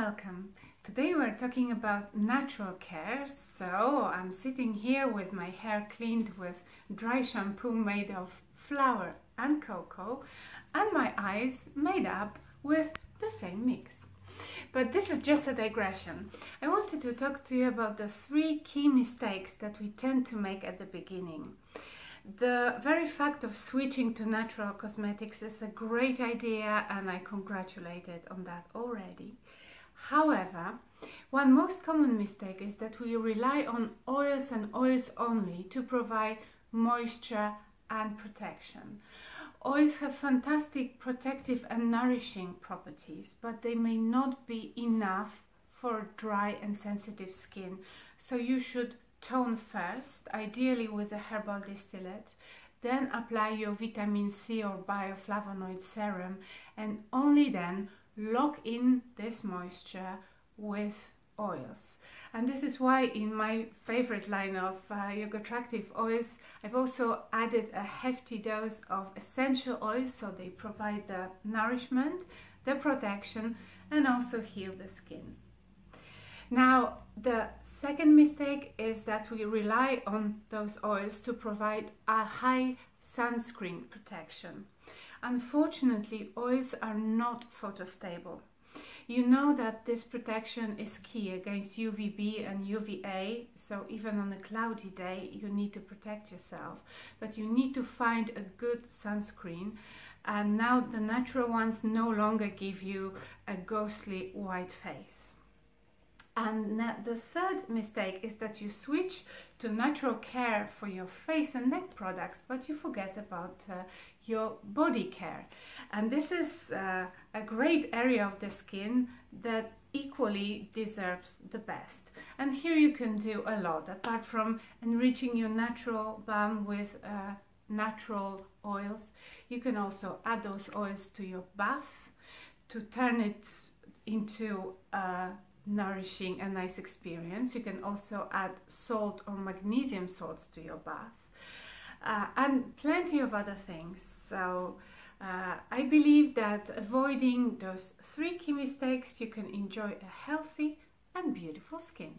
welcome. Today we're talking about natural care. So I'm sitting here with my hair cleaned with dry shampoo made of flour and cocoa and my eyes made up with the same mix. But this is just a digression. I wanted to talk to you about the 3 key mistakes that we tend to make at the beginning. The very fact of switching to natural cosmetics is a great idea and I congratulated on that already. However, one most common mistake is that we rely on oils and oils only to provide moisture and protection. Oils have fantastic protective and nourishing properties, but they may not be enough for dry and sensitive skin. So you should tone first, ideally with a herbal distillate, then apply your vitamin C or bioflavonoid serum, and only then lock in this moisture with oils. And this is why in my favorite line of Yogattractive oils, I've also added a hefty dose of essential oils, so they provide the nourishment, the protection, and also heal the skin. Now, the second mistake is that we rely on those oils to provide a high sunscreen protection. Unfortunately, oils are not photostable. You know that this protection is key against UVB and UVA, so even on a cloudy day you need to protect yourself, but you need to find a good sunscreen, and now the natural ones no longer give you a ghostly white face. And the third mistake is that you switch to natural care for your face and neck products, but you forget about your body care. And this is a great area of the skin that equally deserves the best. And here you can do a lot, apart from enriching your natural balm with natural oils. You can also add those oils to your bath to turn it into nourishing and nice experience. You can also add salt or magnesium salts to your bath and plenty of other things. So I believe that avoiding those 3 key mistakes, you can enjoy a healthy and beautiful skin.